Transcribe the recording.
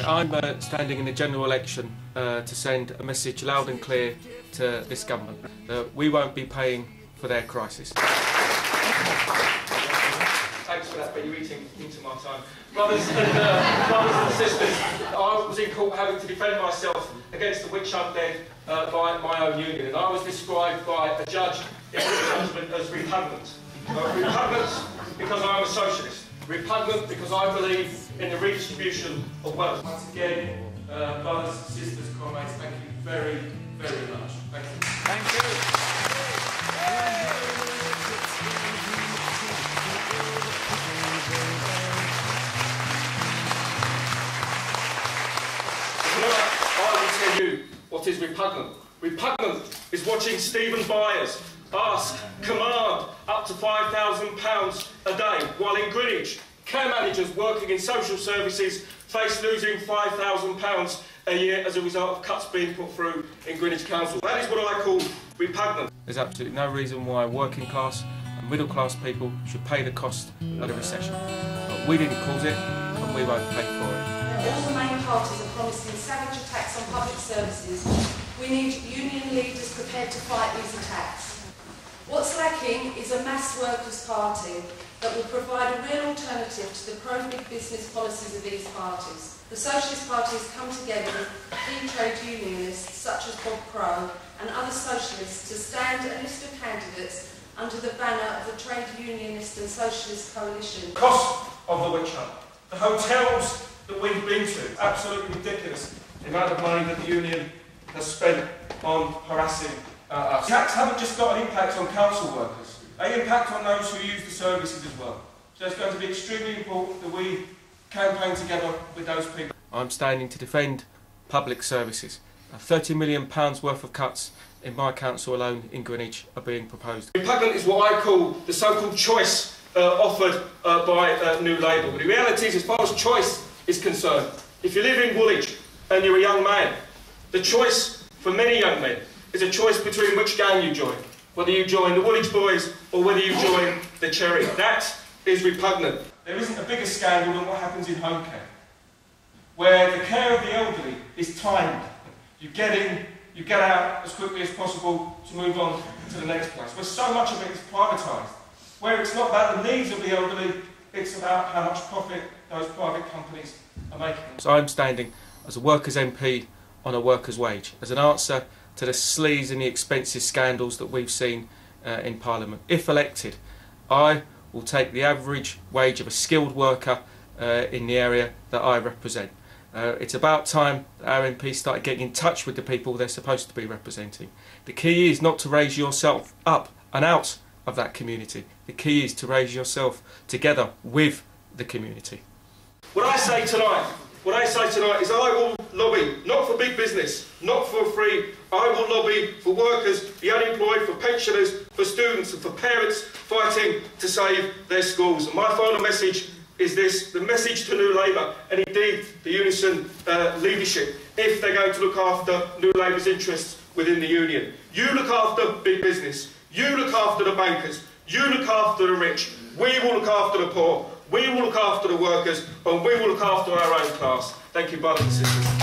I'm standing in the general election to send a message loud and clear to this government that we won't be paying for their crisis. Thanks for that, but you're eating into my time. Brothers and sisters, I was in court having to defend myself against the witch hunt led by my own union, and I was described by a judge in his judgment as repugnant. Repugnant because I'm a socialist. Repugnant because I believe in the redistribution of wealth. Once again, brothers, sisters, comrades, thank you very, very much. Thank you. Thank you. I will tell you what is repugnant. Repugnant is watching Stephen Byers ask, command up to £5,000 a day, while in Greenwich, care managers working in social services face losing £5,000 a year as a result of cuts being put through in Greenwich Council. That is what I call repugnant. There's absolutely no reason why working class and middle class people should pay the cost of the recession. But we didn't cause it, and we won't pay for it. All the main parties are promising savage attacks on public services. We need union leaders prepared to fight these attacks. What's lacking is a mass workers' party that will provide a real alternative to the pro-big business policies of these parties. The Socialist Party has come together with key trade unionists such as Bob Crow and other socialists to stand a list of candidates under the banner of the Trade Unionist and Socialist Coalition. The cost of the witch hunt, the hotels that we've been to, absolutely ridiculous. The amount of money that the union has spent on harassing us. Tax haven't just got an impact on council workers, they impact on those who use the services as well. So it's going to be extremely important that we campaign together with those people. I'm standing to defend public services. £30 million worth of cuts in my council alone in Greenwich are being proposed. Repugnant is what I call the so-called choice offered by New Labour. But the reality is, as far as choice is concerned, if you live in Woolwich and you're a young man, the choice for many young men is a choice between which gang you join, whether you join the Woolwich Boys or whether you join the Cherry. That is repugnant. There isn't a bigger scandal than what happens in home care, where the care of the elderly is timed. You get in, you get out as quickly as possible to move on to the next place, where so much of it is privatised, where it's not about the needs of the elderly, it's about how much profit those private companies are making. So I'm standing as a workers' MP on a workers' wage, as an answer to the sleaze and the expensive scandals that we've seen in Parliament. If elected, I will take the average wage of a skilled worker in the area that I represent. It's about time that our MPs started getting in touch with the people they're supposed to be representing. The key is not to raise yourself up and out of that community. The key is to raise yourself together with the community. What I say tonight is I will lobby, not for big business, not for free. I will lobby for workers, the unemployed, for pensioners, for students and for parents fighting to save their schools. And my final message is this, the message to New Labour and indeed the Unison leadership, if they're going to look after New Labour's interests within the union. You look after big business, you look after the bankers, you look after the rich, we will look after the poor, we will look after the workers, and we will look after our own class. Thank you, brothers and sisters.